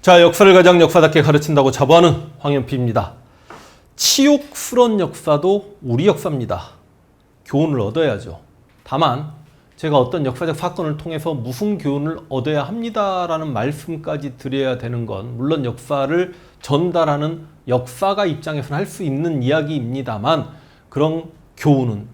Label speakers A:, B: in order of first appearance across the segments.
A: 자, 역사를 가장 역사답게 가르친다고 자부하는 황현피입니다. 치욕스런 역사도 우리 역사입니다. 교훈을 얻어야죠. 다만 제가 어떤 역사적 사건을 통해서 무슨 교훈을 얻어야 합니다라는 말씀까지 드려야 되는 건 물론 역사를 전달하는 역사가 입장에서는 할 수 있는 이야기입니다만 그런 교훈은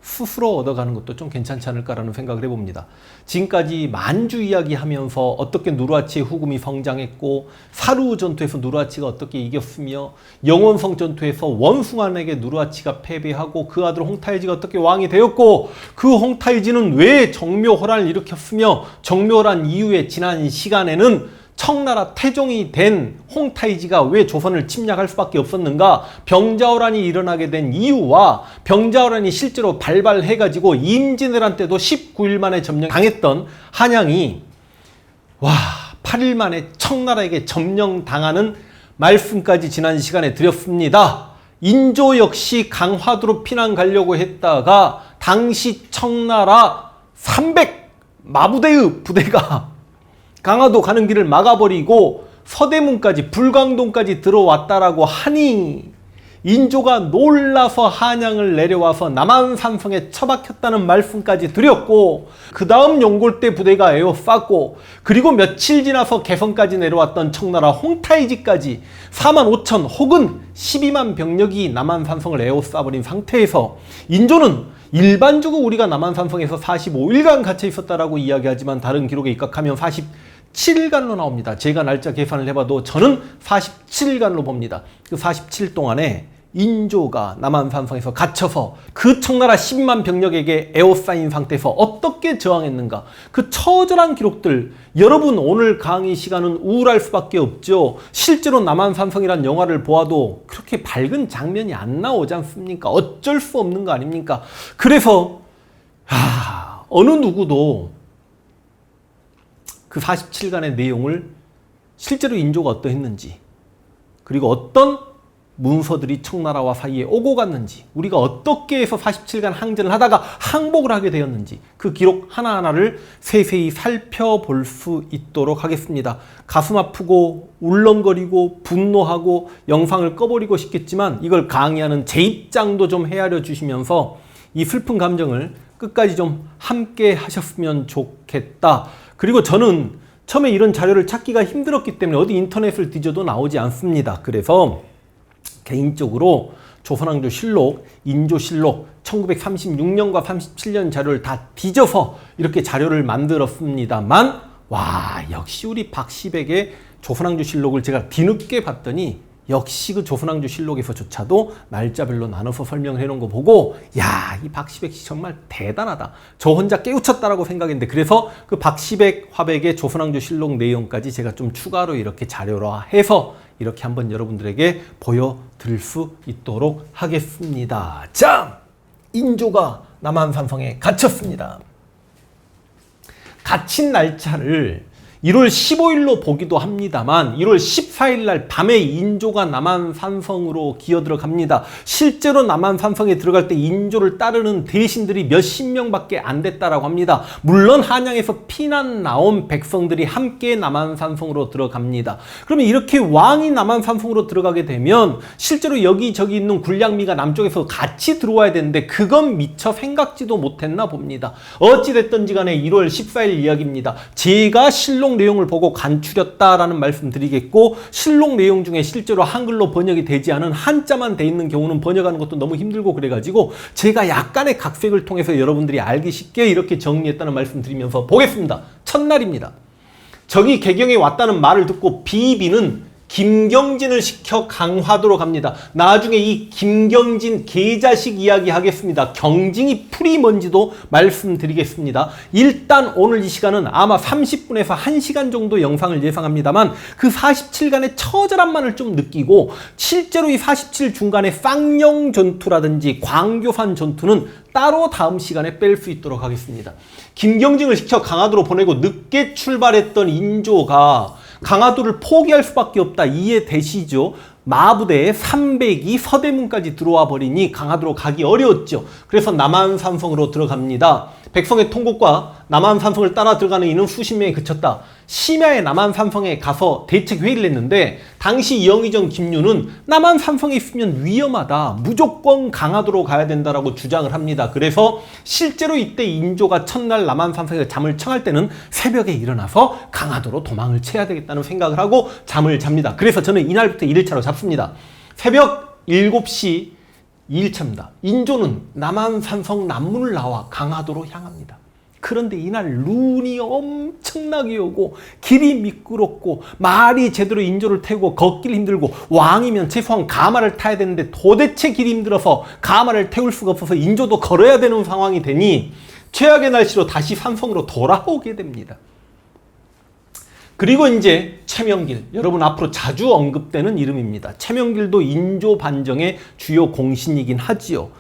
A: 스스로 얻어가는 것도 좀 괜찮지 않을까라는 생각을 해봅니다. 지금까지 만주 이야기하면서 어떻게 누르하치의 후금이 성장했고 사루 전투에서 누르하치가 어떻게 이겼으며 영원성 전투에서 원숭안에게 누르하치가 패배하고 그 아들 홍타이지가 어떻게 왕이 되었고 그 홍타이지는 왜 정묘호란을 일으켰으며 정묘호란 이후에 지난 시간에는 청나라 태종이 된 홍타이지가 왜 조선을 침략할 수밖에 없었는가? 병자호란이 일어나게 된 이유와 병자호란이 실제로 발발해가지고 임진왜란 때도 19일 만에 점령당했던 한양이 8일 만에 청나라에게 점령당하는 말씀까지 지난 시간에 드렸습니다. 인조 역시 강화도로 피난 가려고 했다가 당시 청나라 300 마부대의 부대가 강화도 가는 길을 막아버리고 서대문까지 불광동까지 들어왔다라고 하니 인조가 놀라서 한양을 내려와서 남한산성에 처박혔다는 말씀까지 드렸고 그 다음 용골대 부대가 에워쌌고 그리고 며칠 지나서 개성까지 내려왔던 청나라 홍타이지까지 4만 5천 혹은 12만 병력이 남한산성을 에워싸버린 상태에서 인조는 일반적으로 우리가 남한산성에서 45일간 갇혀 있었다라고 이야기하지만 다른 기록에 입각하면 47일간로 나옵니다. 제가 날짜 계산을 해봐도 저는 47일간로 봅니다. 그 47일 동안에 인조가 남한산성에서 갇혀서 그 청나라 12만 병력에게 에워싸인 상태에서 어떻게 저항했는가, 그 처절한 기록들, 여러분 오늘 강의 시간은 우울할 수밖에 없죠. 실제로 남한산성이란 영화를 보아도 그렇게 밝은 장면이 안 나오지 않습니까? 어쩔 수 없는 거 아닙니까? 그래서 어느 누구도 그 47간의 내용을 실제로 인조가 어떠했는지, 그리고 어떤 문서들이 청나라와 사이에 오고 갔는지, 우리가 어떻게 해서 47간 항전을 하다가 항복을 하게 되었는지 그 기록 하나하나를 세세히 살펴볼 수 있도록 하겠습니다. 가슴 아프고 울렁거리고 분노하고 영상을 꺼버리고 싶겠지만 이걸 강의하는 제 입장도 좀 헤아려 주시면서 이 슬픈 감정을 끝까지 좀 함께 하셨으면 좋겠다. 그리고 저는 처음에 이런 자료를 찾기가 힘들었기 때문에 어디 인터넷을 뒤져도 나오지 않습니다. 그래서 개인적으로 조선왕조실록, 인조실록 1936년과 37년 자료를 다 뒤져서 이렇게 자료를 만들었습니다만 역시 우리 박시백의 조선왕조실록을 제가 뒤늦게 봤더니 역시 그 조선왕조실록에서조차도 날짜별로 나눠서 설명을 해놓은 거 보고 이 박시백 씨 정말 대단하다. 저 혼자 깨우쳤다라고 생각했는데 그래서 그 박시백 화백의 조선왕조실록 내용까지 제가 좀 추가로 이렇게 자료화해서 이렇게 한번 여러분들에게 보여드릴 수 있도록 하겠습니다. 자, 인조가 남한산성에 갇혔습니다. 갇힌 날짜를 1월 15일로 보기도 합니다만 1월 14일 날 밤에 인조가 남한산성으로 기어들어갑니다. 실제로 남한산성에 들어갈 때 인조를 따르는 대신들이 몇십 명밖에 안 됐다라고 합니다. 물론 한양에서 피난 나온 백성들이 함께 남한산성으로 들어갑니다. 그러면 이렇게 왕이 남한산성으로 들어가게 되면 실제로 여기저기 있는 굴량미가 남쪽에서 같이 들어와야 되는데 그건 미처 생각지도 못했나 봅니다. 어찌됐든지 간에 1월 14일 이야기입니다. 제가 실록 내용을 보고 간추렸다라는 말씀 드리겠고 실록 내용 중에 실제로 한글로 번역이 되지 않은 한자만 돼 있는 경우는 번역하는 것도 너무 힘들고 그래가지고 제가 약간의 각색을 통해서 여러분들이 알기 쉽게 이렇게 정리했다는 말씀 드리면서 보겠습니다. 첫날입니다. 적이 개경에 왔다는 말을 듣고 비비는 김경진을 시켜 강화도로 갑니다. 나중에 이 김경진 개자식 이야기 하겠습니다. 경징이 풀이 뭔지도 말씀드리겠습니다. 일단 오늘 이 시간은 아마 30분에서 1시간 정도 영상을 예상합니다만 그 47간의 처절함만을 좀 느끼고 실제로 이 47 중간에 쌍용 전투라든지 광교산 전투는 따로 다음 시간에 뺄 수 있도록 하겠습니다. 김경진을 시켜 강화도로 보내고 늦게 출발했던 인조가 강화도를 포기할 수밖에 없다. 이해되시죠? 마부대의 300이 서대문까지 들어와 버리니 강화도로 가기 어려웠죠. 그래서 남한산성으로 들어갑니다. 백성의 통곡과 남한산성을 따라 들어가는 이는 수십 명이 그쳤다. 심야에 남한산성에 가서 대책회의를 했는데 당시 영의정 김유는 남한산성에 있으면 위험하다. 무조건 강화도로 가야 된다라고 주장을 합니다. 그래서 실제로 이때 인조가 첫날 남한산성에 잠을 청할 때는 새벽에 일어나서 강화도로 도망을 쳐야 되겠다는 생각을 하고 잠을 잡니다. 그래서 저는 이날부터 1일차로 잡습니다. 새벽 7시 2일차입니다. 인조는 남한산성 남문을 나와 강화도로 향합니다. 그런데 이날 눈이 엄청나게 오고 길이 미끄럽고 말이 제대로 인조를 태우고 걷기를 힘들고 왕이면 최소한 가마를 타야 되는데 도대체 길이 힘들어서 가마를 태울 수가 없어서 인조도 걸어야 되는 상황이 되니 최악의 날씨로 다시 산성으로 돌아오게 됩니다. 그리고 이제 최명길, 여러분 앞으로 자주 언급되는 이름입니다. 최명길도 인조 반정의 주요 공신이긴 하지요.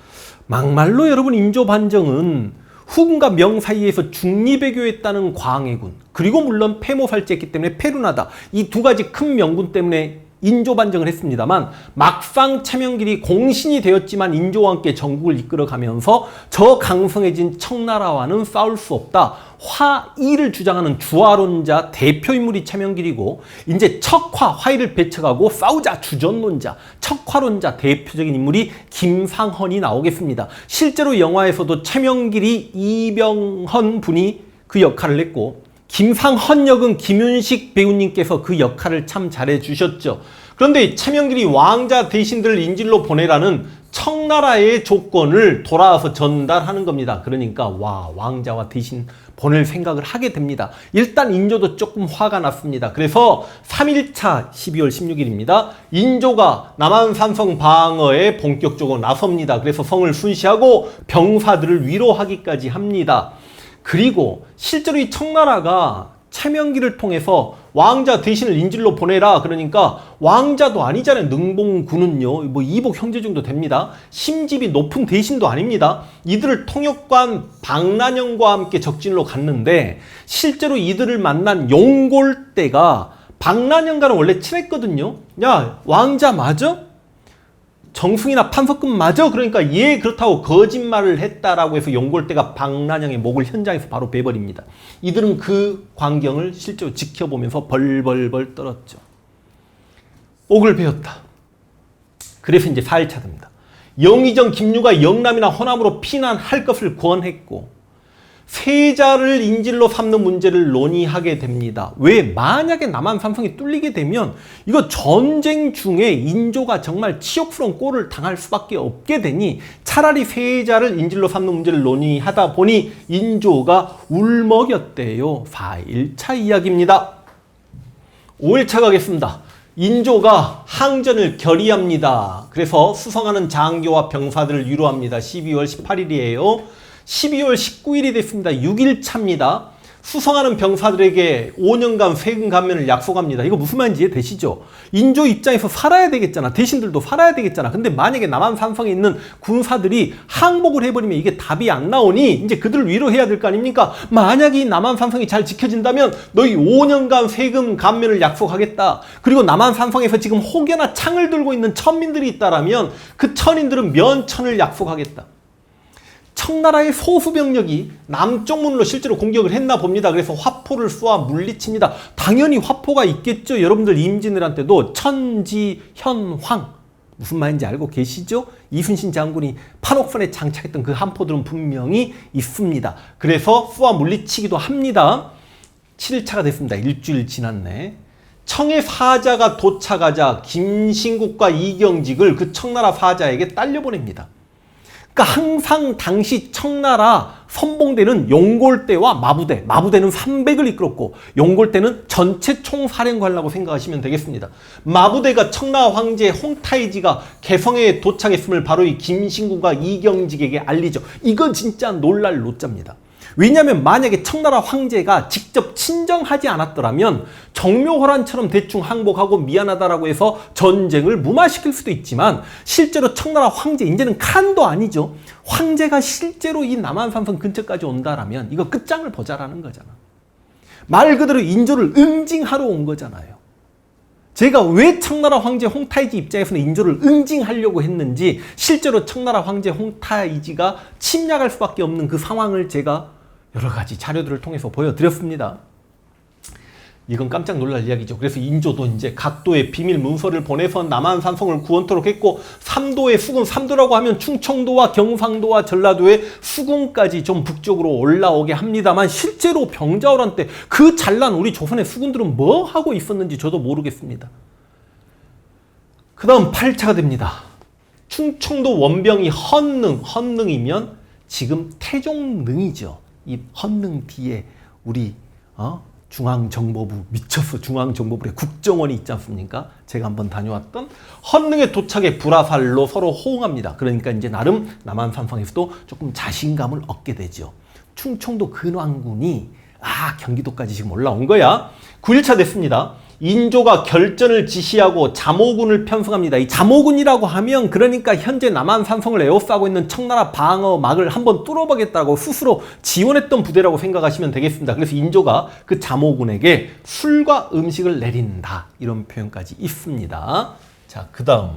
A: 막말로 여러분 인조 반정은 후군과 명 사이에서 중립외교했다는 광해군, 그리고 물론 폐모살제했기 때문에 페루나다, 이 두 가지 큰 명분 때문에 인조 반정을 했습니다만 막상 최명길이 공신이 되었지만 인조와 함께 전국을 이끌어가면서 저 강성해진 청나라와는 싸울 수 없다. 화의를 주장하는 주화론자 대표인물이 최명길이고 이제 척화, 화의를 배척하고 싸우자 주전론자, 척화론자 대표적인 인물이 김상헌이 나오겠습니다. 실제로 영화에서도 최명길이 이병헌 분이 그 역할을 했고 김상헌 역은 김윤식 배우님께서 그 역할을 참 잘해주셨죠. 그런데 최명길이 왕자 대신들을 인질로 보내라는 청나라의 조건을 돌아와서 전달하는 겁니다. 그러니까 왕자와 대신 보낼 생각을 하게 됩니다. 일단 인조도 조금 화가 났습니다. 그래서 3일차 12월 16일입니다. 인조가 남한산성 방어에 본격적으로 나섭니다. 그래서 성을 순시하고 병사들을 위로하기까지 합니다. 그리고 실제로 이 청나라가 최명길을 통해서 왕자 대신을 인질로 보내라 그러니까 왕자도 아니잖아요. 능봉군은요 뭐 이복 형제 정도 됩니다. 심집이 높은 대신도 아닙니다. 이들을 통역관 박난영과 함께 적진으로 갔는데 실제로 이들을 만난 용골대가 박난영과는 원래 친했거든요. 야 왕자 맞아? 정승이나 판석금 맞아? 그러니까 예 그렇다고 거짓말을 했다라고 해서 용골대가 박난영의 목을 현장에서 바로 베버립니다. 이들은 그 광경을 실제로 지켜보면서 벌벌벌 떨었죠. 옥을 베었다. 그래서 이제 4일차 됩니다. 영의정 김유가 영남이나 호남으로 피난할 것을 권했고 세자를 인질로 삼는 문제를 논의하게 됩니다. 왜? 만약에 남한산성이 뚫리게 되면 이거 전쟁 중에 인조가 정말 치욕스러운 꼴을 당할 수밖에 없게 되니 차라리 세자를 인질로 삼는 문제를 논의하다 보니 인조가 울먹였대요. 4일차 이야기입니다. 5일차 가겠습니다. 인조가 항전을 결의합니다. 그래서 수성하는 장교와 병사들을 위로합니다. 12월 18일이에요. 12월 19일이 됐습니다. 6일차입니다. 수성하는 병사들에게 5년간 세금 감면을 약속합니다. 이거 무슨 말인지 이해되시죠? 인조 입장에서 살아야 되겠잖아. 대신들도 살아야 되겠잖아. 근데 만약에 남한산성에 있는 군사들이 항복을 해버리면 이게 답이 안 나오니 이제 그들을 위로해야 될 거 아닙니까? 만약에 이 남한산성이 잘 지켜진다면 너희 5년간 세금 감면을 약속하겠다. 그리고 남한산성에서 지금 혹여나 창을 들고 있는 천민들이 있다라면 그 천인들은 면천을 약속하겠다. 청나라의 소수 병력이 남쪽 문으로 실제로 공격을 했나 봅니다. 그래서 화포를 쏘아 물리칩니다. 당연히 화포가 있겠죠. 여러분들 임진왜란 때도 천지현황 무슨 말인지 알고 계시죠? 이순신 장군이 판옥선에 장착했던 그 함포들은 분명히 있습니다. 그래서 쏘아 물리치기도 합니다. 7일차가 됐습니다. 일주일 지났네. 청의 사자가 도착하자 김신국과 이경직을 그 청나라 사자에게 딸려보냅니다. 그러니까 항상 당시 청나라 선봉대는 용골대와 마부대, 마부대는 300을 이끌었고 용골대는 전체 총사령관이라고 생각하시면 되겠습니다. 마부대가 청나라 황제 홍타이지가 개성에 도착했음을 바로 이 김신구가 이경직에게 알리죠. 이건 진짜 놀랄 노자입니다. 왜냐하면 만약에 청나라 황제가 직접 친정하지 않았더라면 정묘호란처럼 대충 항복하고 미안하다라고 해서 전쟁을 무마시킬 수도 있지만 실제로 청나라 황제, 이제는 칸도 아니죠. 황제가 실제로 이 남한산성 근처까지 온다라면 이거 끝장을 보자라는 거잖아. 말 그대로 인조를 응징하러 온 거잖아요. 제가 왜 청나라 황제 홍타이지 입장에서는 인조를 응징하려고 했는지 실제로 청나라 황제 홍타이지가 침략할 수밖에 없는 그 상황을 제가 여러 가지 자료들을 통해서 보여드렸습니다. 이건 깜짝 놀랄 이야기죠. 그래서 인조도 이제 각도의 비밀 문서를 보내서 남한산성을 구원토록 했고, 3도의 수군, 3도라고 하면 충청도와 경상도와 전라도의 수군까지 좀 북쪽으로 올라오게 합니다만, 실제로 병자호란 때 그 잘난 우리 조선의 수군들은 뭐 하고 있었는지 저도 모르겠습니다. 그 다음 8차가 됩니다. 충청도 원병이 헌능이면 지금 태종능이죠. 이 헌능 뒤에 우리 중앙정보부, 미쳤어. 중앙정보부의 국정원이 있지 않습니까? 제가 한번 다녀왔던 헌능의 도착에 불화살로 서로 호응합니다. 그러니까 이제 나름 남한산성에서도 조금 자신감을 얻게 되죠. 충청도 근왕군이 경기도까지 지금 올라온 거야. 9일차 됐습니다. 인조가 결전을 지시하고 잠오군을 편성합니다. 이 잠오군이라고 하면 그러니까 현재 남한산성을 에워싸고 있는 청나라 방어막을 한번 뚫어보겠다고 스스로 지원했던 부대라고 생각하시면 되겠습니다. 그래서 인조가 그 잠오군에게 술과 음식을 내린다, 이런 표현까지 있습니다. 자, 그 다음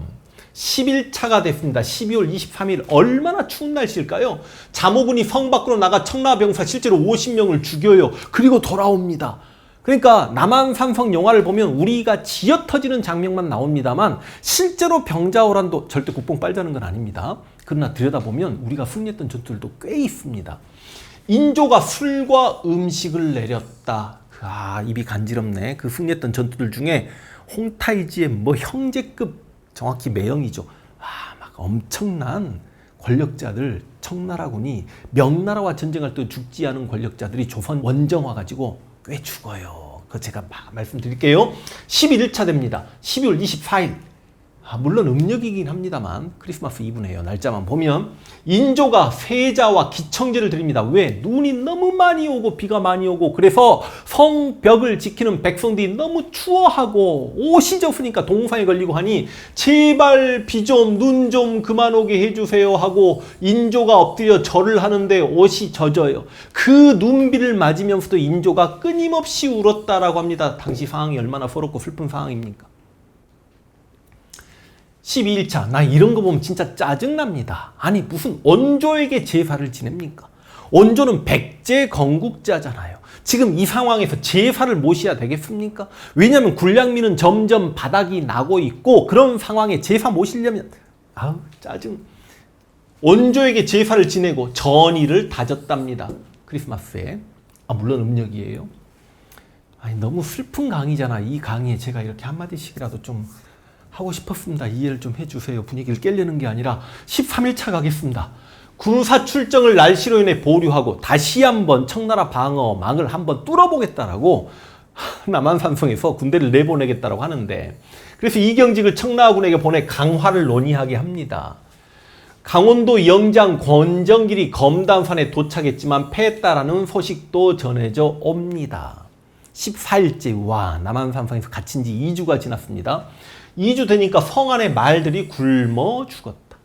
A: 11차가 됐습니다. 12월 23일, 얼마나 추운 날씨일까요? 잠오군이 성 밖으로 나가 청나라 병사 실제로 50명을 죽여요. 그리고 돌아옵니다. 그러니까 남한산성 영화를 보면 우리가 지어터지는 장면만 나옵니다만, 실제로 병자호란도 절대 국뽕 빨자는 건 아닙니다. 그러나 들여다보면 우리가 승리했던 전투들도 꽤 있습니다. 인조가 술과 음식을 내렸다. 입이 간지럽네. 그 승리했던 전투들 중에 홍타이지의 형제급, 정확히 매형이죠. 막 엄청난 권력자들, 청나라군이 명나라와 전쟁할 때 죽지 않은 권력자들이 조선 원정화 가지고 꽤 죽어요. 그거 제가 말씀드릴게요. 11일차 됩니다. 12월 24일. 물론 음력이긴 합니다만 크리스마스 이브네요. 날짜만 보면 인조가 세자와 기청제를 드립니다. 왜? 눈이 너무 많이 오고 비가 많이 오고, 그래서 성벽을 지키는 백성들이 너무 추워하고 옷이 젖으니까 동상에 걸리고 하니 제발 비 좀, 눈 좀 그만 오게 해주세요 하고 인조가 엎드려 절을 하는데 옷이 젖어요. 그 눈비를 맞으면서도 인조가 끊임없이 울었다라고 합니다. 당시 상황이 얼마나 서럽고 슬픈 상황입니까? 12일차. 나 이런 거 보면 진짜 짜증납니다. 아니, 무슨 원조에게 제사를 지냅니까? 원조는 백제 건국자잖아요. 지금 이 상황에서 제사를 모셔야 되겠습니까? 왜냐하면 군량미는 점점 바닥이 나고 있고, 그런 상황에 제사 모시려면 짜증. 원조에게 제사를 지내고 전의를 다졌답니다. 크리스마스에. 물론 음력이에요. 너무 슬픈 강의잖아. 이 강의에 제가 이렇게 한마디씩이라도 좀 하고 싶었습니다. 이해를 좀 해주세요. 분위기를 깨려는 게 아니라 13일차 가겠습니다. 군사 출정을 날씨로 인해 보류하고 다시 한번 청나라 방어망을 한번 뚫어보겠다라고 남한산성에서 군대를 내보내겠다라고 하는데, 그래서 이경직을 청나라군에게 보내 강화를 논의하게 합니다. 강원도 영장 권정길이 검단산에 도착했지만 패했다라는 소식도 전해져 옵니다. 14일째, 남한산성에서 갇힌 지 2주가 지났습니다. 2주 되니까 성 안의 말들이 굶어 죽었다.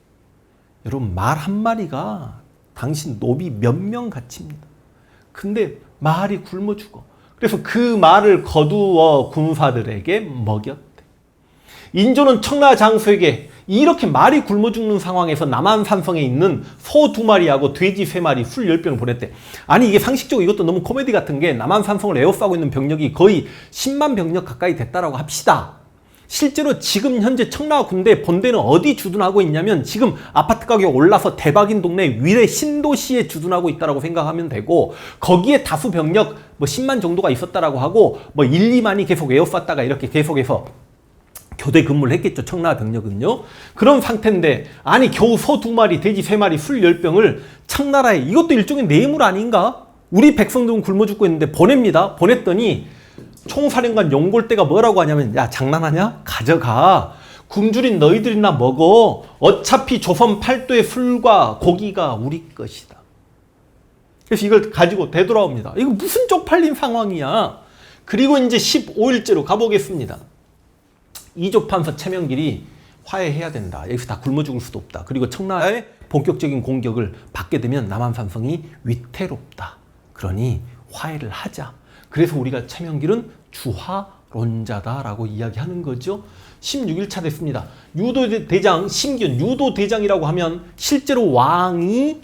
A: 여러분, 말 한 마리가 당신 노비 몇 명 갇힙니다. 근데 말이 굶어 죽어. 그래서 그 말을 거두어 군사들에게 먹였대. 인조는 청나라 장수에게 이렇게 말이 굶어 죽는 상황에서 남한산성에 있는 소 2마리하고 돼지 3마리, 술 10병을 보냈대. 아니, 이게 상식적으로 이것도 너무 코미디 같은 게, 남한산성을 에워싸고 있는 병력이 거의 10만 병력 가까이 됐다라고 합시다. 실제로 지금 현재 청나라 군대 본대는 어디 주둔하고 있냐면, 지금 아파트 가격 올라서 대박인 동네 위례 신도시에 주둔하고 있다라고 생각하면 되고, 거기에 다수 병력 10만 정도가 있었다라고 하고, 1, 2만이 계속 에워쌌다가 이렇게 계속해서 교대 근무를 했겠죠. 청나라 병력은요. 그런 상태인데, 아니 겨우 소 2마리, 돼지 3마리, 술 10병을 청나라에, 이것도 일종의 뇌물 아닌가? 우리 백성들은 굶어 죽고 있는데 보냅니다. 보냈더니 총사령관 용골대가 뭐라고 하냐면, 야, 장난하냐? 가져가. 굶주린 너희들이나 먹어. 어차피 조선 팔도의 술과 고기가 우리 것이다. 그래서 이걸 가지고 되돌아옵니다. 이거 무슨 쪽팔린 상황이야. 그리고 이제 15일째로 가보겠습니다. 이조판서 최명길이 화해해야 된다. 여기서 다 굶어 죽을 수도 없다. 그리고 청나라의 본격적인 공격을 받게 되면 남한산성이 위태롭다. 그러니 화해를 하자. 그래서 우리가 최명길은 주화론자다라고 이야기하는 거죠. 16일차 됐습니다. 유도대장 심기운, 유도대장이라고 하면 실제로 왕이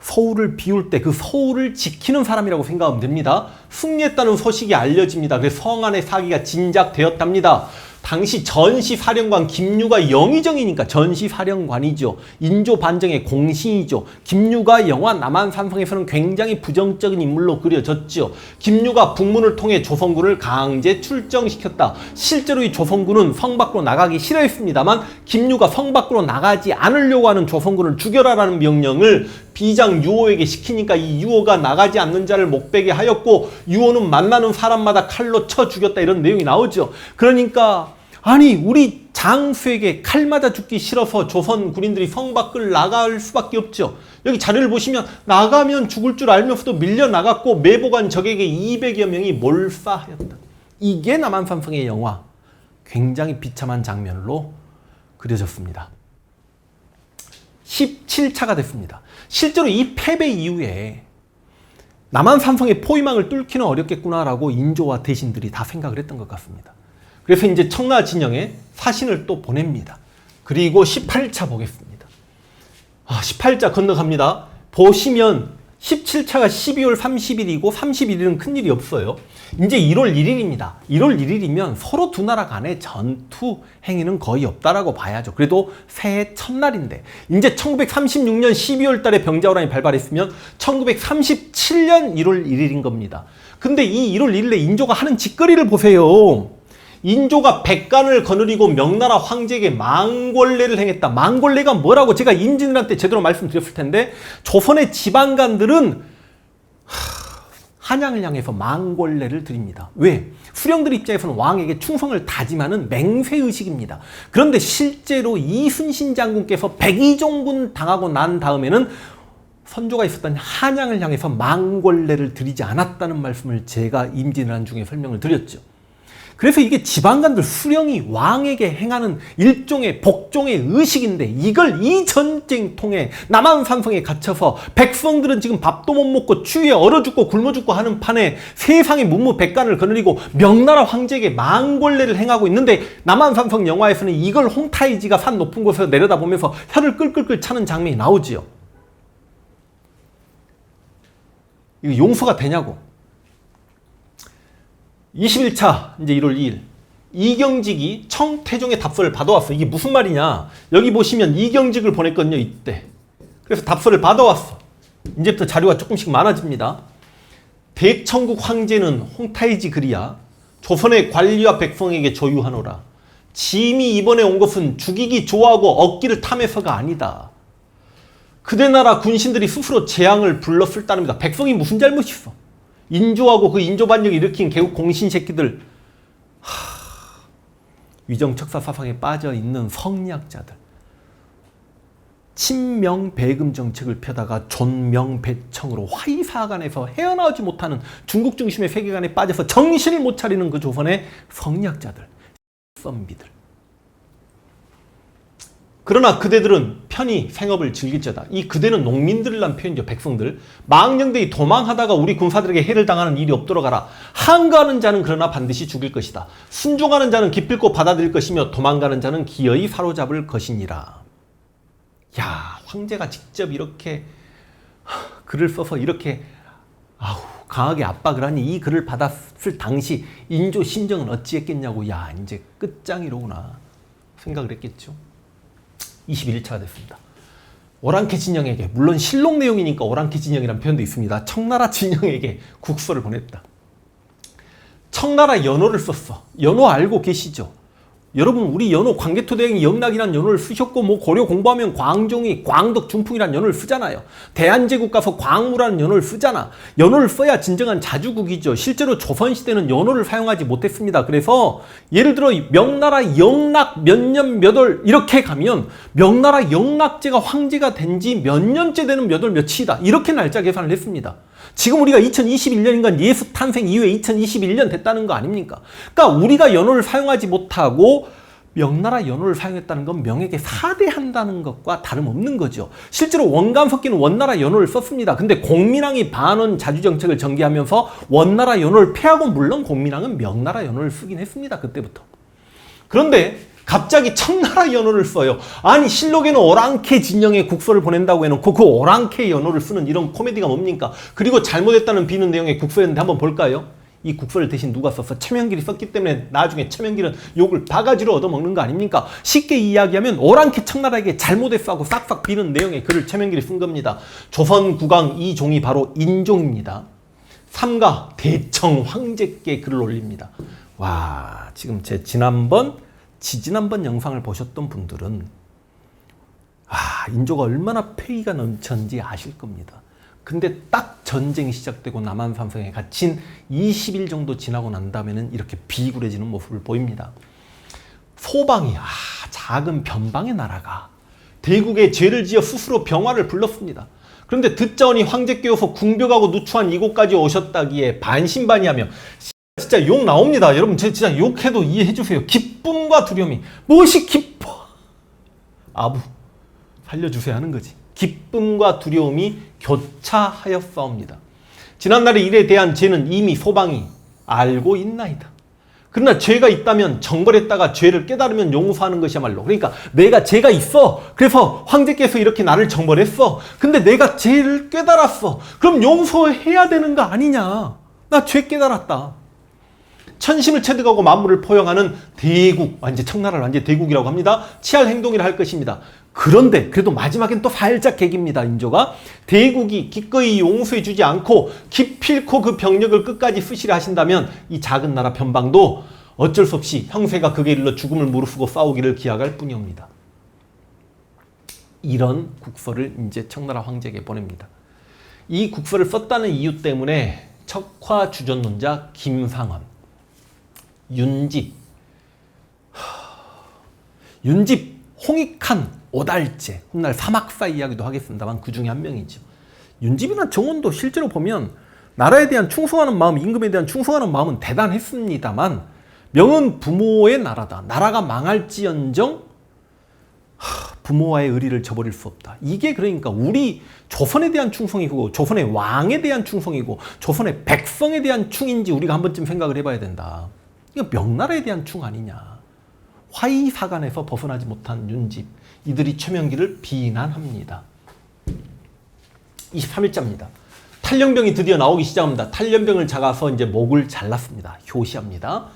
A: 서울을 비울 때 그 서울을 지키는 사람이라고 생각하면 됩니다. 승리했다는 소식이 알려집니다. 그래서 성안의 사기가 진작되었답니다. 당시 전시사령관 김유가 영의정이니까 전시사령관이죠. 인조반정의 공신이죠. 김유가 영화 남한산성에서는 굉장히 부정적인 인물로 그려졌죠. 김유가 북문을 통해 조선군을 강제 출정시켰다. 실제로 이 조선군은 성 밖으로 나가기 싫어했습니다만 김유가 성 밖으로 나가지 않으려고 하는 조선군을 죽여라라는 명령을 비장 유호에게 시키니까 이 유호가 나가지 않는 자를 목베게 하였고 유호는 만나는 사람마다 칼로 쳐 죽였다 이런 내용이 나오죠. 그러니까 아니 우리 장수에게 칼 맞아 죽기 싫어서 조선 군인들이 성 밖을 나갈 수밖에 없죠. 여기 자료를 보시면 나가면 죽을 줄 알면서도 밀려나갔고 매복한 적에게 200여 명이 몰사하였다. 이게 남한산성의 영화. 굉장히 비참한 장면으로 그려졌습니다. 17차가 됐습니다. 실제로 이 패배 이후에 남한산성의 포위망을 뚫기는 어렵겠구나라고 인조와 대신들이 다 생각을 했던 것 같습니다. 그래서 이제 청라 진영에 사신을 또 보냅니다. 그리고 18차 보겠습니다. 18차 건너갑니다. 보시면 17차가 12월 30일이고 31일은 큰일이 없어요. 이제 1월 1일입니다. 1월 1일이면 서로 두 나라 간의 전투 행위는 거의 없다라고 봐야죠. 그래도 새해 첫날인데 이제 1936년 12월 달에 병자호란이 발발했으면 1937년 1월 1일인 겁니다. 근데 이 1월 1일에 인조가 하는 짓거리를 보세요. 인조가 백간을 거느리고 명나라 황제에게 망골례를 행했다. 망골례가 뭐라고 제가 임진왜란 때 제대로 말씀드렸을 텐데 조선의 지방간들은 한양을 향해서 망골례를 드립니다. 왜? 수령들 입장에서는 왕에게 충성을 다짐하는 맹세의식입니다. 그런데 실제로 이순신 장군께서 백의종군 당하고 난 다음에는 선조가 있었던 한양을 향해서 망골례를 드리지 않았다는 말씀을 제가 임진왜란 중에 설명을 드렸죠. 그래서 이게 지방간들 수령이 왕에게 행하는 일종의 복종의 의식인데 이걸 이 전쟁통에 남한산성에 갇혀서 백성들은 지금 밥도 못 먹고 추위에 얼어 죽고 굶어 죽고 하는 판에 세상의 문무백관을 거느리고 명나라 황제에게 망골례를 행하고 있는데 남한산성 영화에서는 이걸 홍타이지가 산 높은 곳에서 내려다보면서 혀를 끌끌끌 차는 장면이 나오지요. 이거 용서가 되냐고. 21차 이제 1월 2일 이경직이 청태종의 답서를 받아왔어. 이게 무슨 말이냐, 여기 보시면 이경직을 보냈거든요. 이때 그래서 답서를 받아왔어. 이제부터 자료가 조금씩 많아집니다. 대청국 황제는 홍타이지 그리야 조선의 관리와 백성에게 조유하노라. 짐이 이번에 온 것은 죽이기 좋아하고 얻기를 탐해서가 아니다. 그대 나라 군신들이 스스로 재앙을 불렀을 따름이다. 백성이 무슨 잘못이 있어? 인조하고 그 인조반역을 일으킨 개국 공신 새끼들, 위정척사 사상에 빠져있는 성리학자들, 친명배금 정책을 펴다가 존명배청으로 화이사간에서 헤어나오지 못하는 중국 중심의 세계관에 빠져서 정신을 못 차리는 그 조선의 성리학자들, 썸비들. 그러나 그대들은 편히 생업을 즐길지어다. 이 그대는 농민들을 난 표현이죠. 백성들. 망령들이 도망하다가 우리 군사들에게 해를 당하는 일이 없도록 하라. 항거하는 자는 그러나 반드시 죽일 것이다. 순종하는 자는 기필코 받아들일 것이며 도망가는 자는 기어이 사로잡을 것이니라. 야, 황제가 직접 이렇게 글을 써서 이렇게 강하게 압박을 하니 이 글을 받았을 당시 인조 심정은 어찌했겠냐고. 야, 이제 끝장이로구나 생각을 했겠죠. 21차가 됐습니다. 오랑캐 진영에게, 물론 실록 내용이니까 오랑캐 진영이라는 표현도 있습니다. 청나라 진영에게 국서를 보냈다. 청나라 연호를 썼어. 연호 알고 계시죠? 여러분, 우리 연호 광개토대왕이 영락이라는 연호를 쓰셨고, 뭐 고려 공부하면 광종이 광덕 중풍이라는 연호를 쓰잖아요. 대한제국 가서 광무라는 연호를 쓰잖아. 연호를 써야 진정한 자주국이죠. 실제로 조선시대는 연호를 사용하지 못했습니다. 그래서 예를 들어 명나라 영락 몇 년 몇 월 이렇게 가면 명나라 영락제가 황제가 된 지 몇 년째 되는 몇 월 며칠이다. 이렇게 날짜 계산을 했습니다. 지금 우리가 2021년인가 예수 탄생 이후에 2021년 됐다는 거 아닙니까? 그러니까 우리가 연호를 사용하지 못하고 명나라 연호를 사용했다는 건 명에게 사대한다는 것과 다름없는 거죠. 실제로 원감석기는 원나라 연호를 썼습니다. 근데 공민왕이 반원 자주정책을 전개하면서 원나라 연호를 폐하고, 물론 공민왕은 명나라 연호를 쓰긴 했습니다. 그때부터. 그런데 갑자기 청나라 연호를 써요. 아니 실록에는 오랑캐 진영의 국서를 보낸다고 해놓고 그 오랑캐 연호를 쓰는 이런 코미디가 뭡니까? 그리고 잘못했다는 비는 내용의 국서였는데 한번 볼까요? 이 국서를 대신 누가 썼어? 최명길이 썼기 때문에 나중에 최명길은 욕을 바가지로 얻어먹는 거 아닙니까? 쉽게 이야기하면 오랑캐 청나라에게 잘못했어 하고 싹싹 비는 내용의 글을 최명길이 쓴 겁니다. 조선 국왕 이종이 바로 인종입니다. 삼가 대청 황제께 글을 올립니다. 와, 지금 제 지난번 영상을 보셨던 분들은 인조가 얼마나 패기가 넘쳤는지 아실 겁니다. 근데 딱 전쟁이 시작되고 남한산성에 갇힌 20일 정도 지나고 난 다음에는 이렇게 비굴해지는 모습을 보입니다. 소방이 작은 변방의 나라가 대국에 죄를 지어 스스로 병화를 불렀습니다. 그런데 듣자오니 황제께서 궁벽하고 누추한 이곳까지 오셨다기에 반신반의하며 진짜 욕 나옵니다. 여러분 진짜 욕해도 이해해 주세요. 기쁨과 두려움이 무엇이 기뻐? 아부 살려주세요 하는 거지. 기쁨과 두려움이 교차하였사옵니다. 지난날의 일에 대한 죄는 이미 소방이 알고 있나이다. 그러나 죄가 있다면 정벌했다가 죄를 깨달으면 용서하는 것이야말로. 그러니까 내가 죄가 있어. 그래서 황제께서 이렇게 나를 정벌했어. 근데 내가 죄를 깨달았어. 그럼 용서해야 되는 거 아니냐. 나 죄 깨달았다. 천심을 체득하고 만물을 포용하는 대국, 이제 청나라를 완전 대국이라고 합니다. 치할 행동이라 할 것입니다. 그런데 그래도 마지막엔 또 살짝 개깁니다. 인조가 대국이 기꺼이 용서해주지 않고 기필코 그 병력을 끝까지 쓰시려 하신다면 이 작은 나라 변방도 어쩔 수 없이 형세가 극에 이르러 죽음을 무릅쓰고 싸우기를 기약할 뿐이옵니다. 이런 국서를 이제 청나라 황제에게 보냅니다. 이 국서를 썼다는 이유 때문에 척화주전론자 김상원, 윤집, 홍익한, 오달제, 훗날 사막사 이야기도 하겠습니다만 그 중에 한 명이죠. 윤집이나 정원도 실제로 보면 나라에 대한 충성하는 마음, 임금에 대한 충성하는 마음은 대단했습니다만 명은 부모의 나라다. 나라가 망할지언정 부모와의 의리를 저버릴 수 없다. 이게 그러니까 우리 조선에 대한 충성이고 조선의 왕에 대한 충성이고 조선의 백성에 대한 충인지 우리가 한 번쯤 생각을 해봐야 된다. 이거 명나라에 대한 충 아니냐. 화의사관에서 벗어나지 못한 윤집, 이들이 최명길을 비난합니다. 23일자입니다. 탈령병이 드디어 나오기 시작합니다. 탈령병을 잡아서 이제 목을 잘랐습니다. 효시합니다.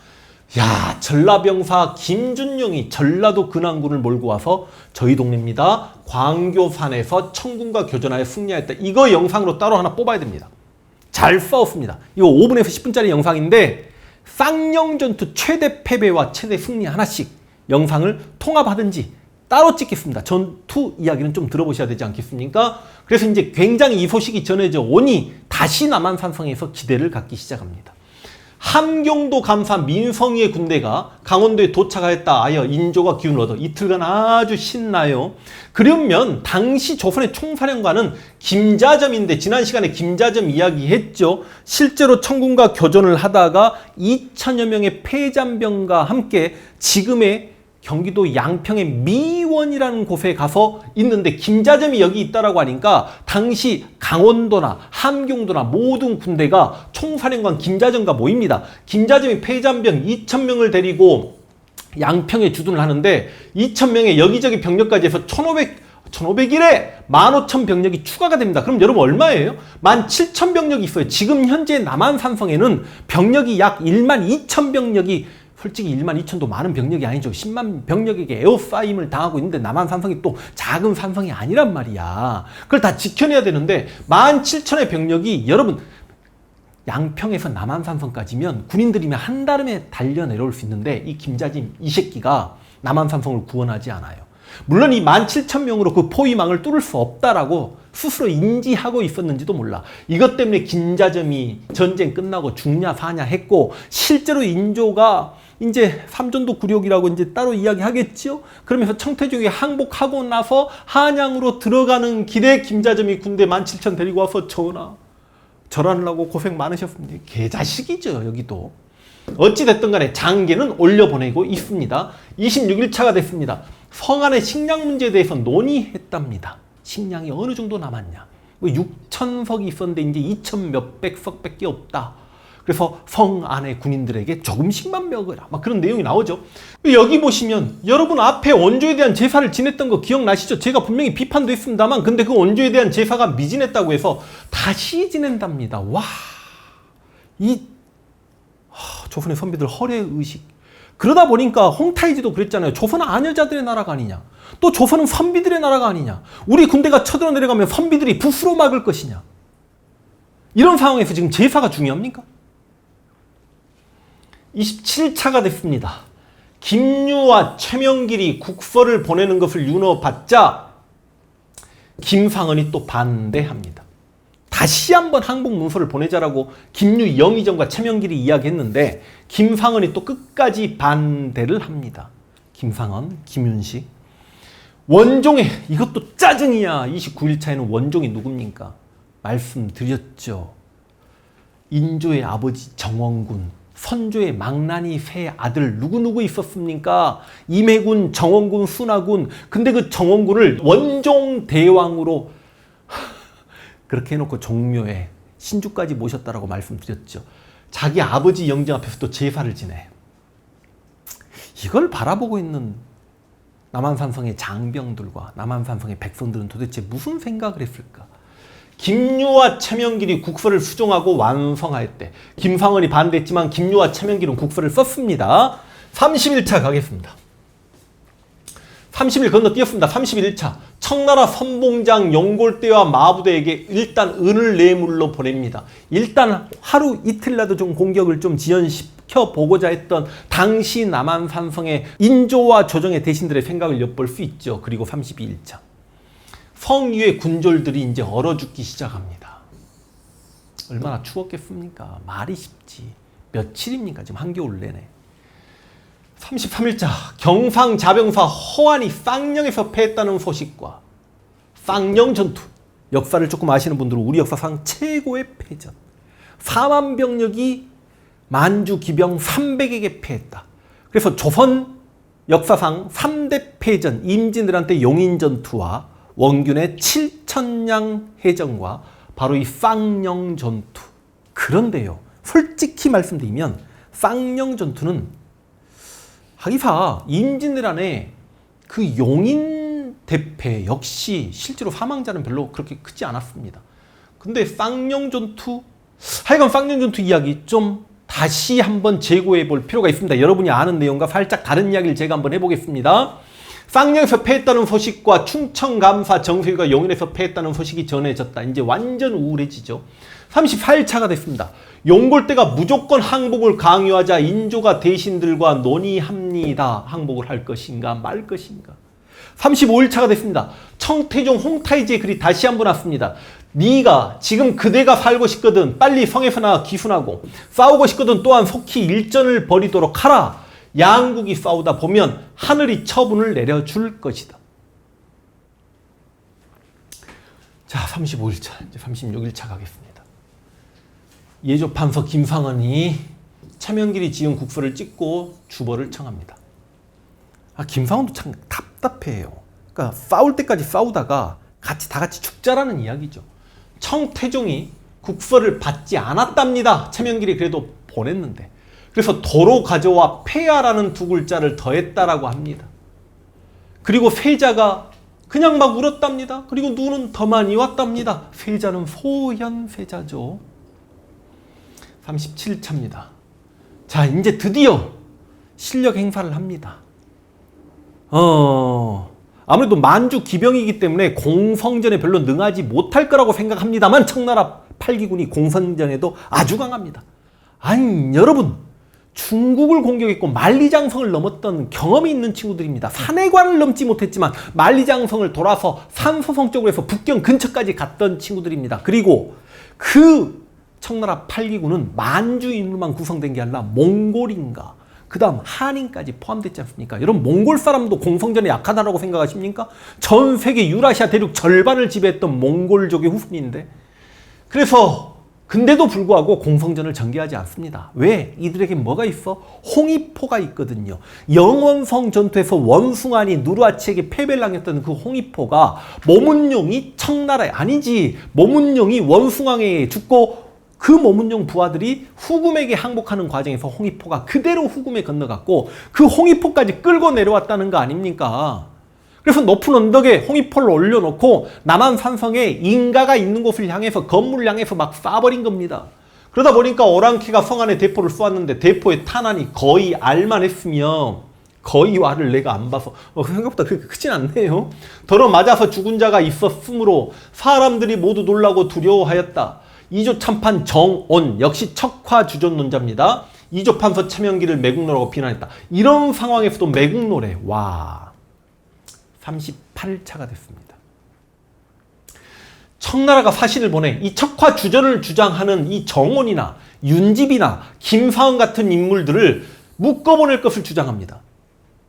A: 야, 전라병사 김준용이 전라도 근안군을 몰고 와서 저희 동네입니다. 광교산에서 청군과 교전하여 승리하였다. 이거 영상으로 따로 하나 뽑아야 됩니다. 잘 싸웠습니다. 이거 5분에서 10분짜리 영상인데 쌍영전투 최대 패배와 최대 승리 하나씩 영상을 통합하든지 따로 찍겠습니다. 전투 이야기는 좀 들어보셔야 되지 않겠습니까? 그래서 이제 굉장히 이 소식이 전해져 오니 다시 남한산성에서 기대를 갖기 시작합니다. 함경도 감사 민성이의 군대가 강원도에 도착하였다 하여 인조가 기운을 얻어 이틀간 아주 신나요. 그러면 당시 조선의 총사령관은 김자점인데 지난 시간에 김자점 이야기했죠. 실제로 청군과 교전을 하다가 2천여 명의 폐잔병과 함께 지금의 경기도 양평의 미원이라는 곳에 가서 있는데 김자점이 여기 있다라고 하니까 당시 강원도나 함경도나 모든 군대가 총사령관 김자점과 모입니다. 김자점이 폐잔병 2,000명을 데리고 양평에 주둔을 하는데 2,000명의 여기저기 병력까지 해서 1,500일에 15,000 병력이 추가가 됩니다. 그럼 여러분 얼마예요? 17,000 병력이 있어요. 지금 현재 남한산성에는 병력이 약 12,000 병력이 솔직히 12,000도 많은 병력이 아니죠. 10만 병력에게 에어싸임을 당하고 있는데 남한산성이 또 작은 산성이 아니란 말이야. 그걸 다 지켜내야 되는데 17,000의 병력이 여러분 양평에서 남한산성까지면 군인들이면 한 달에 달려 내려올 수 있는데 이 김자진 이 새끼가 남한산성을 구원하지 않아요. 물론 이 17,000명으로 그 포위망을 뚫을 수 없다라고 스스로 인지하고 있었는지도 몰라. 이것 때문에 김자점이 전쟁 끝나고 죽냐 사냐 했고 실제로 인조가 이제 삼전도 굴욕이라고 이제 따로 이야기하겠죠. 그러면서 청태종이 항복하고 나서 한양으로 들어가는 길에 김자점이 군대 17,000 데리고 와서 전하 절하느라고 고생 많으셨습니다. 개자식이죠 여기도. 어찌됐든 간에 장계는 올려보내고 있습니다. 26일차가 됐습니다. 성안의 식량 문제에 대해서 논의했답니다. 식량이 어느 정도 남았냐. 6,000석이 있었는데 이제 2,000 몇백 석밖에 없다. 그래서 성 안의 군인들에게 조금씩만 먹으라. 막 그런 내용이 나오죠. 여기 보시면 여러분 앞에 원조에 대한 제사를 지냈던 거 기억나시죠? 제가 분명히 비판도 했습니다만 근데 그 원조에 대한 제사가 미진했다고 해서 다시 지낸답니다. 와, 조선의 선비들 허례 의식. 그러다 보니까 홍타이지도 그랬잖아요. 조선은 아녀자들의 나라가 아니냐. 또 조선은 선비들의 나라가 아니냐. 우리 군대가 쳐들어 내려가면 선비들이 붓으로 막을 것이냐. 이런 상황에서 지금 제사가 중요합니까? 27차가 됐습니다. 김유와 최명길이 국서를 보내는 것을 윤허받자 김상헌이 또 반대합니다. 다시 한번 항복 문서를 보내자라고 김유 영의정과 최명길이 이야기했는데 김상헌이 또 끝까지 반대를 합니다. 김상헌, 김윤식. 원종의 이것도 짜증이야. 29일차에는 원종이 누굽니까? 말씀드렸죠. 인조의 아버지 정원군, 선조의 망나니 새 아들 누구누구 있었습니까? 임해군, 정원군, 순하군. 근데 그 정원군을 원종 대왕으로 그렇게 해놓고 종묘에 신주까지 모셨다라고 말씀드렸죠. 자기 아버지 영정 앞에서 또 제사를 지내. 이걸 바라보고 있는 남한산성의 장병들과 남한산성의 백성들은 도대체 무슨 생각을 했을까? 김유와 최명길이 국서를 수정하고 완성할 때 김상헌이 반대했지만 김유와 최명길은 국서를 썼습니다. 31차 가겠습니다. 30일 건너뛰었습니다. 31차 청나라 선봉장 영골대와 마부대에게 일단 은을 뇌물로 보냅니다. 일단 하루 이틀이라도 좀 공격을 좀 지연시켜 보고자 했던 당시 남한산성의 인조와 조정의 대신들의 생각을 엿볼 수 있죠. 그리고 32일차 성 위의 군졸들이 이제 얼어 죽기 시작합니다. 얼마나 추웠겠습니까? 말이 쉽지. 며칠입니까? 지금 한겨울 내내. 33일자 경상 자병사 허안이 쌍령에서 패했다는 소식과 쌍령 전투. 역사를 조금 아시는 분들은 우리 역사상 최고의 패전. 4만 병력이 만주 기병 300에게 패했다. 그래서 조선 역사상 3대 패전, 임진왜란때 용인전투와 원균의 7천량 해전과 바로 이 쌍령 전투. 그런데요, 솔직히 말씀드리면 쌍령 전투는 하기사 임진왜란에 그 용인 대패 역시 실제로 사망자는 별로 그렇게 크지 않았습니다. 근데 쌍령 전투, 하여간 쌍령 전투 이야기 좀 다시 한번 재고해 볼 필요가 있습니다. 여러분이 아는 내용과 살짝 다른 이야기를 제가 한번 해보겠습니다. 쌍령에서 패했다는 소식과 충청감사 정세가 용인에서 패했다는 소식이 전해졌다. 이제 완전 우울해지죠. 34일차가 됐습니다. 용골대가 무조건 항복을 강요하자 인조가 대신들과 논의합니다. 항복을 할 것인가 말 것인가. 35일차가 됐습니다. 청태종 홍타이지의 글이 다시 한번 왔습니다. 네가 지금 그대가 살고 싶거든 빨리 성에서 나와 기순하고 싸우고 싶거든 또한 속히 일전을 벌이도록 하라. 양국이 싸우다 보면 하늘이 처분을 내려줄 것이다. 자, 35일차, 이제 36일차 가겠습니다. 예조판서 김상헌이 최명길이 지은 국서를 찍고 주벌을 청합니다. 김상헌도 참 답답해요. 그러니까 싸울 때까지 싸우다가 다 같이 죽자라는 이야기죠. 청태종이 국서를 받지 않았답니다. 최명길이 그래도 보냈는데. 그래서 도로 가져와 폐하라는 두 글자를 더했다라고 합니다. 그리고 세자가 그냥 막 울었답니다. 그리고 눈은 더 많이 왔답니다. 세자는 소현세자죠. 37차입니다. 자, 이제 드디어 실력 행사를 합니다. 아무래도 만주 기병이기 때문에 공성전에 별로 능하지 못할 거라고 생각합니다만 청나라 8기군이 공성전에도 아주 강합니다. 아니, 여러분, 중국을 공격했고 만리장성을 넘었던 경험이 있는 친구들입니다. 산해관을 넘지 못했지만 만리장성을 돌아서 산소성 쪽으로 해서 북경 근처까지 갔던 친구들입니다. 그리고 그 청나라 8기군은 만주인으로만 구성된 게 아니라 몽골인가 그 다음 한인까지 포함됐지 않습니까? 여러분, 몽골 사람도 공성전에 약하다라고 생각하십니까? 전 세계 유라시아 대륙 절반을 지배했던 몽골족의 후손인데, 그래서 근데도 불구하고 공성전을 전개하지 않습니다. 왜? 이들에게 뭐가 있어? 홍위포가 있거든요. 영원성 전투에서 원숭아니 누르하치에게 패배를 당했던 그 홍위포가 모문룡이 청나라에 아니지, 모문룡이 원숭아에 죽고 그 모문용 부하들이 후금에게 항복하는 과정에서 홍의포가 그대로 후금에 건너갔고 그 홍의포까지 끌고 내려왔다는 거 아닙니까? 그래서 높은 언덕에 홍의포를 올려놓고 남한 산성에 인가가 있는 곳을 향해서 건물을 향해서 막 쏴버린 겁니다. 그러다 보니까 오랑캐가 성 안에 대포를 쏘았는데 대포의 탄환이 거의 알만했으며 거의 와를 내가 안 봐서 생각보다 그렇게 크진 않네요. 더러 맞아서 죽은 자가 있었으므로 사람들이 모두 놀라고 두려워하였다. 이조참판 정온 역시 척화주전론자입니다. 이조판서 차명기를 매국노라고 비난했다. 이런 상황에서도 매국노래. 와, 38일차가 됐습니다. 청나라가 사신을 보내 이 척화주전을 주장하는 이 정온이나 윤집이나 김사은 같은 인물들을 묶어보낼 것을 주장합니다.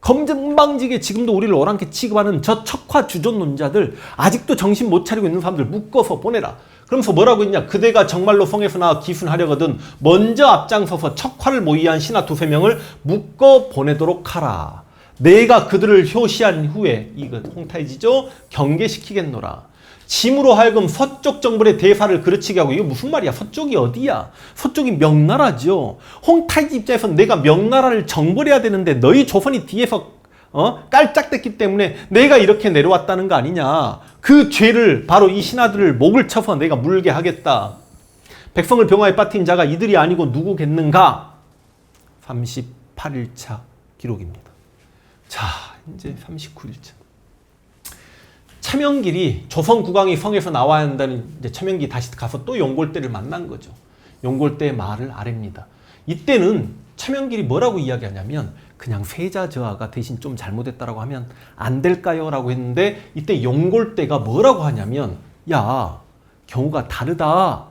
A: 검증방지게 지금도 우리를 오랑캐 취급하는 저 척화주전론자들, 아직도 정신 못 차리고 있는 사람들 묶어서 보내라. 그러면서 뭐라고 했냐? 그대가 정말로 성에서 나와 기순하려거든 먼저 앞장서서 척화를 모의한 신하 두세 명을 묶어 보내도록 하라. 내가 그들을 효시한 후에, 이거 홍타이지죠? 경계시키겠노라. 짐으로 하여금 서쪽 정벌의 대사를 그르치게 하고. 이게 무슨 말이야? 서쪽이 어디야? 서쪽이 명나라죠. 홍타이지 입장에서 내가 명나라를 정벌해야 되는데 너희 조선이 뒤에서 깔짝댔기 때문에 내가 이렇게 내려왔다는 거 아니냐. 그 죄를 바로 이 신하들을 목을 쳐서 내가 물게 하겠다. 백성을 병화에 빠뜨린 자가 이들이 아니고 누구겠는가? 38일차 기록입니다. 자, 이제 39일차. 차명길이 조선 국왕이 성에서 나와야 한다는 이제 차명기 다시 가서 또 용골대를 만난 거죠. 용골대의 말을 아랩니다. 이때는 차명길이 뭐라고 이야기하냐면 그냥 세자 저하가 대신 좀 잘못했다라고 하면 안 될까요? 라고 했는데 이때 용골대가 뭐라고 하냐면 야, 경우가 다르다.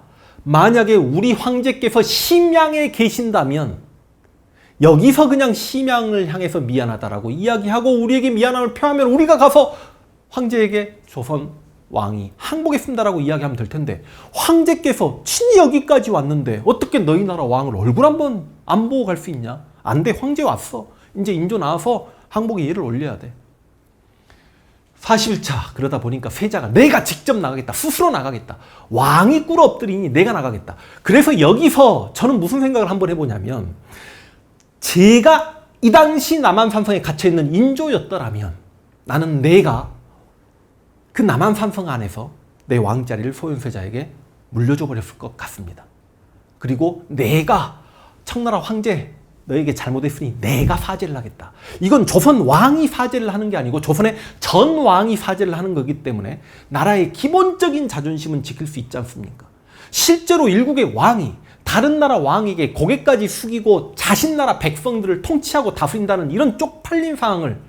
A: 만약에 우리 황제께서 심양에 계신다면 여기서 그냥 심양을 향해서 미안하다라고 이야기하고 우리에게 미안함을 표하면 우리가 가서 황제에게 조선 왕이 항복했습니다라고 이야기하면 될 텐데 황제께서 친히 여기까지 왔는데 어떻게 너희 나라 왕을 얼굴 한번 안 보고 갈 수 있냐? 안 돼. 황제 왔어. 이제 인조 나와서 항복의 예를 올려야 돼. 41차 그러다 보니까 세자가 내가 직접 나가겠다. 스스로 나가겠다. 왕이 꿇어 엎드리니 내가 나가겠다. 그래서 여기서 저는 무슨 생각을 한번 해보냐면 제가 이 당시 남한산성에 갇혀있는 인조였더라면 나는 내가 그 남한산성 안에서 내 왕자리를 소현세자에게 물려줘 버렸을 것 같습니다. 그리고 내가 청나라 황제 너에게 잘못했으니 내가 사죄를 하겠다. 이건 조선 왕이 사죄를 하는 게 아니고 조선의 전 왕이 사죄를 하는 거기 때문에 나라의 기본적인 자존심은 지킬 수 있지 않습니까? 실제로 일국의 왕이 다른 나라 왕에게 고개까지 숙이고 자신 나라 백성들을 통치하고 다스린다는 이런 쪽팔린 상황을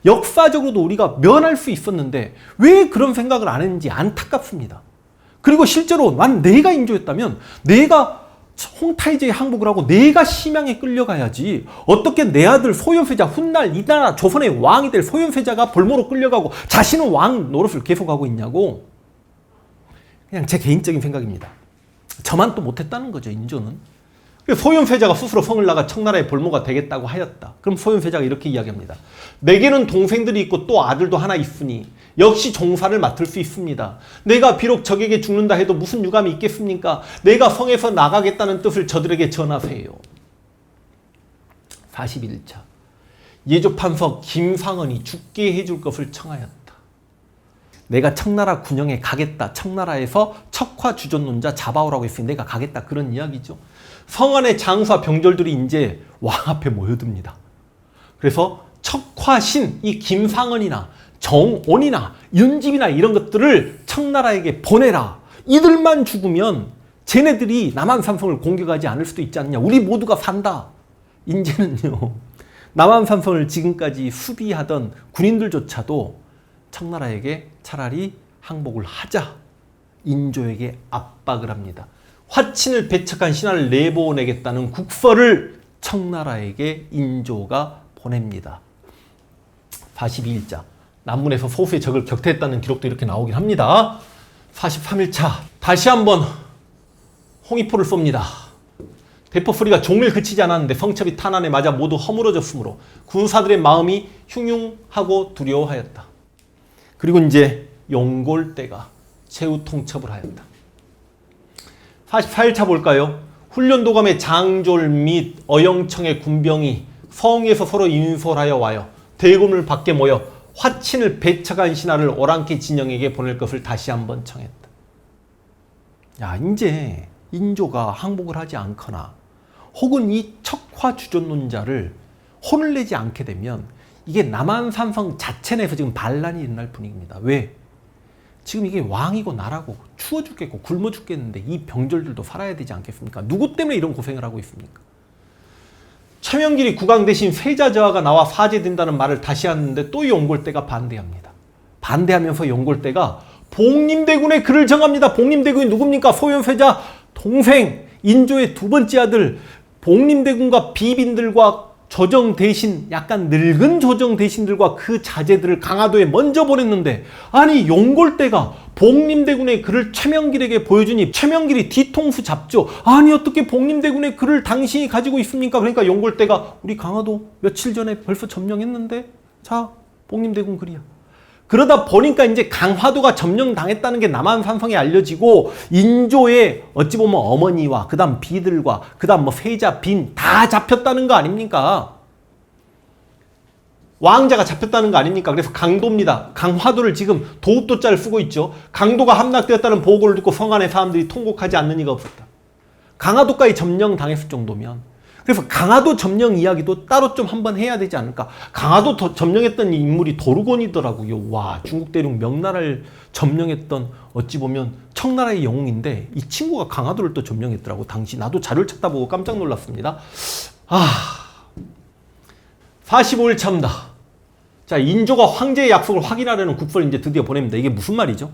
A: 역사적으로도 우리가 면할 수 있었는데 왜 그런 생각을 안 했는지 안타깝습니다. 그리고 실제로 난 내가 인조였다면 내가 홍타이제에 항복을 하고 내가 심양에 끌려가야지. 어떻게 내 아들 소현세자 훗날 이 나라 조선의 왕이 될 소현세자가 볼모로 끌려가고 자신은 왕 노릇을 계속하고 있냐고. 그냥 제 개인적인 생각입니다. 저만 또 못했다는 거죠, 인조는. 소현세자가 스스로 성을 나가 청나라의 볼모가 되겠다고 하였다. 그럼 소현세자가 이렇게 이야기합니다. 내게는 동생들이 있고 또 아들도 하나 있으니 역시 종사를 맡을 수 있습니다. 내가 비록 적에게 죽는다 해도 무슨 유감이 있겠습니까? 내가 성에서 나가겠다는 뜻을 저들에게 전하세요. 41차 예조판서 김상언이 죽게 해줄 것을 청하였다. 내가 청나라 군영에 가겠다. 청나라에서 척화주전론자 잡아오라고 했으니 내가 가겠다. 그런 이야기죠. 성 안의 장수와 병졸들이 이제 왕 앞에 모여듭니다. 그래서 척화신, 이 김상언이나 정온이나 윤집이나 이런 것들을 청나라에게 보내라. 이들만 죽으면 쟤네들이 남한산성을 공격하지 않을 수도 있지 않느냐. 우리 모두가 산다. 이제는요, 남한산성을 지금까지 수비하던 군인들조차도 청나라에게 차라리 항복을 하자. 인조에게 압박을 합니다. 화친을 배척한 신하를 내보내겠다는 국서를 청나라에게 인조가 보냅니다. 42일자 남문에서 소수의 적을 격퇴했다는 기록도 이렇게 나오긴 합니다. 43일차 다시 한번 홍의포를 쏩니다. 대포 소리가 종일 그치지 않았는데 성첩이 탄환에 맞아 모두 허물어졌으므로 군사들의 마음이 흉흉하고 두려워하였다. 그리고 이제 용골대가 최후 통첩을 하였다. 44일차 볼까요? 훈련도감의 장졸 및 어영청의 군병이 성에서 서로 인솔하여 와요. 대군을 밖에 모여 화친을 배척한 신하를 오랑캐 진영에게 보낼 것을 다시 한번 청했다. 야, 이제 인조가 항복을 하지 않거나 혹은 이 척화주존론자를 혼을 내지 않게 되면 이게 남한산성 자체 내에서 지금 반란이 일어날 분위기입니다. 왜? 지금 이게 왕이고 나라고 추워 죽겠고 굶어 죽겠는데 이 병졸들도 살아야 되지 않겠습니까? 누구 때문에 이런 고생을 하고 있습니까? 최명길이 국왕 대신 세자저하가 나와 사죄된다는 말을 다시 하는데 또 용골대가 반대합니다. 반대하면서 용골대가 복림대군의 글을 정합니다. 복림대군이 누굽니까? 소현세자 동생 인조의 두 번째 아들 복림대군과 비빈들과 조정 대신 약간 늙은 조정 대신들과 그 자제들을 강화도에 먼저 보냈는데 아니 용골대가 복림대군의 글을 최명길에게 보여주니 최명길이 뒤통수 잡죠. 아니 어떻게 복림대군의 글을 당신이 가지고 있습니까? 그러니까 용골대가 우리 강화도 며칠 전에 벌써 점령했는데 자 복림대군 글이야. 그러다 보니까 이제 강화도가 점령당했다는 게 남한산성에 알려지고 인조의 어찌 보면 어머니와 그 다음 비들과 그 다음 뭐 세자 빈 다 잡혔다는 거 아닙니까? 왕자가 잡혔다는 거 아닙니까? 그래서 강도입니다. 강화도를 지금 도읍도자를 쓰고 있죠. 강도가 함락되었다는 보고를 듣고 성 안의 사람들이 통곡하지 않는 이가 없었다. 강화도까지 점령당했을 정도면 그래서 강화도 점령 이야기도 따로 좀 한번 해야 되지 않을까. 강화도 점령했던 인물이 도르곤이더라고요. 와, 중국 대륙 명나라를 점령했던 어찌 보면 청나라의 영웅인데 이 친구가 강화도를 또 점령했더라고. 당시 나도 자료를 찾다 보고 깜짝 놀랐습니다. 45일 차입니다. 자, 인조가 황제의 약속을 확인하려는 국서를 이제 드디어 보냅니다. 이게 무슨 말이죠?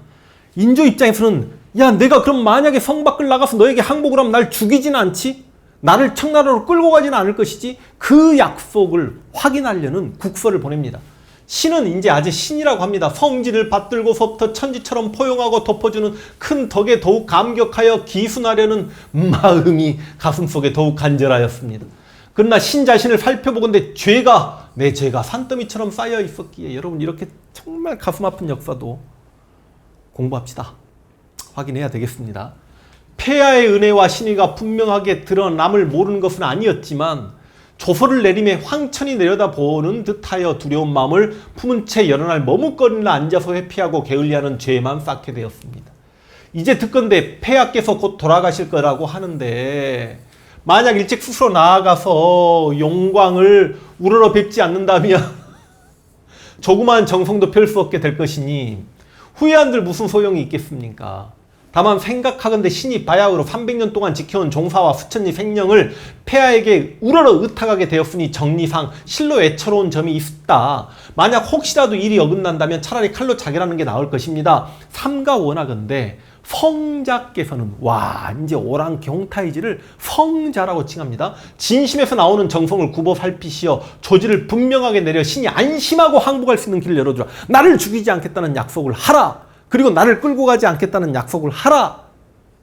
A: 인조 입장에서는 야, 내가 그럼 만약에 성 밖을 나가서 너에게 항복을 하면 날 죽이지는 않지? 나를 청나라로 끌고 가지는 않을 것이지 그 약속을 확인하려는 국서를 보냅니다. 신은 이제 아직 신이라고 합니다. 성지를 받들고서부터 천지처럼 포용하고 덮어주는 큰 덕에 더욱 감격하여 기순하려는 마음이 가슴속에 더욱 간절하였습니다. 그러나 신 자신을 살펴보건대 내 죄가 산더미처럼 쌓여 있었기에 여러분 이렇게 정말 가슴 아픈 역사도 공부합시다. 확인해야 되겠습니다. 폐하의 은혜와 신의가 분명하게 드러남을 모르는 것은 아니었지만 조서를 내림에 황천이 내려다보는 듯하여 두려운 마음을 품은 채 여러 날 머뭇거리나 앉아서 회피하고 게을리하는 죄만 쌓게 되었습니다. 이제 듣건대 폐하께서 곧 돌아가실 거라고 하는데 만약 일찍 스스로 나아가서 용광을 우러러 뵙지 않는다면 조그마한 정성도 펼 수 없게 될 것이니 후회한들 무슨 소용이 있겠습니까? 다만 생각하건대 신이 바야흐로 300년 동안 지켜온 종사와 수천리 생명을 폐하에게 우러러 의탁하게 되었으니 정리상 실로 애처로운 점이 있다. 만약 혹시라도 일이 어긋난다면 차라리 칼로 자결하는 게 나을 것입니다. 삼가 원하건대 성자께서는 와 이제 오랑캐 홍타이지를 성자라고 칭합니다. 진심에서 나오는 정성을 굽어 살피시어 조지를 분명하게 내려 신이 안심하고 항복할 수 있는 길을 열어주라. 나를 죽이지 않겠다는 약속을 하라. 그리고 나를 끌고 가지 않겠다는 약속을 하라.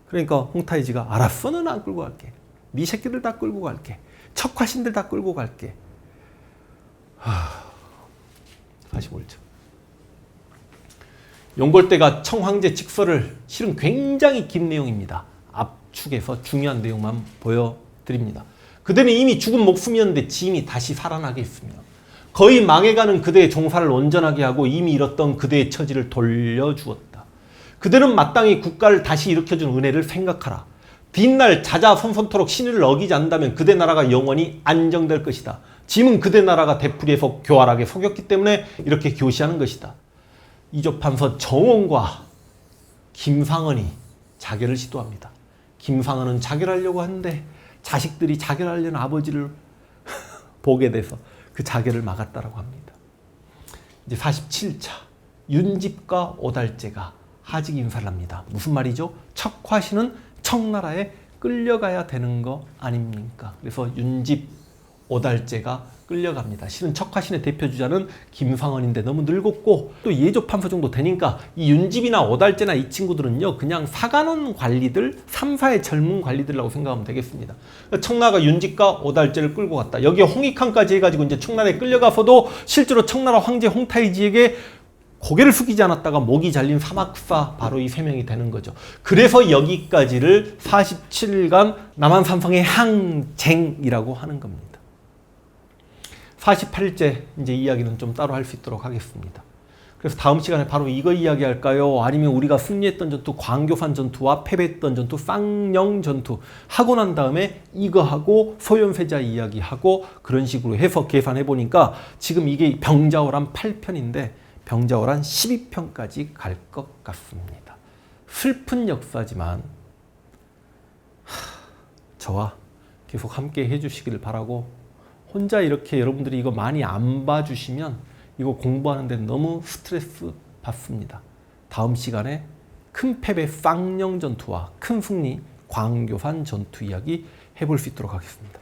A: 그러니까 홍타이지가 알았어, 너는 안 끌고 갈게. 네 새끼들 다 끌고 갈게. 척화신들 다 끌고 갈게. 45일째. 용골대가 청황제 직서를 실은 굉장히 긴 내용입니다. 압축해서 중요한 내용만 보여드립니다. 그대는 이미 죽은 목숨이었는데 짐이 다시 살아나게 했으며 거의 망해가는 그대의 종사를 온전하게 하고 이미 잃었던 그대의 처지를 돌려주었다. 그대는 마땅히 국가를 다시 일으켜준 은혜를 생각하라. 뒷날 자자손손토록 신의를 어기지 않는다면 그대 나라가 영원히 안정될 것이다. 짐은 그대 나라가 되풀이해서 교활하게 속였기 때문에 이렇게 교시하는 것이다. 이조판서 정원과 김상언이 자결을 시도합니다. 김상언은 자결하려고 하는데 자식들이 자결하려는 아버지를 보게 돼서 그 자결을 막았다라고 합니다. 이제 47차 윤집과 오달제가 하직 인사를 합니다. 무슨 말이죠? 척화신은 청나라에 끌려가야 되는 거 아닙니까? 그래서 윤집, 오달제가 끌려갑니다. 실은 척화신의 대표주자는 김상언인데 너무 늙었고 또 예조판서 정도 되니까 이 윤집이나 오달제나 이 친구들은요 그냥 사가는 관리들, 3사의 젊은 관리들이라고 생각하면 되겠습니다. 청나라가 윤집과 오달제를 끌고 갔다. 여기에 홍익항까지 해가지고 이제 청나라에 끌려가서도 실제로 청나라 황제 홍타이지에게 고개를 숙이지 않았다가 목이 잘린 사막사 바로 이 세 명이 되는 거죠. 그래서 여기까지를 47일간 남한산성의 항쟁이라고 하는 겁니다. 48일째 이제 이야기는 좀 따로 할 수 있도록 하겠습니다. 그래서 다음 시간에 바로 이거 이야기할까요? 아니면 우리가 승리했던 전투 광교산 전투와 패배했던 전투 쌍영 전투 하고 난 다음에 이거 하고 소현세자 이야기하고 그런 식으로 해서 계산해 보니까 지금 이게 병자호란 8편인데 병자호란 12편까지 갈 것 같습니다. 슬픈 역사지만 저와 계속 함께 해주시기를 바라고, 혼자 이렇게 여러분들이 이거 많이 안 봐주시면 이거 공부하는데 너무 스트레스 받습니다. 다음 시간에 큰 패배 쌍영 전투와 큰 승리 광교산 전투 이야기 해볼 수 있도록 하겠습니다.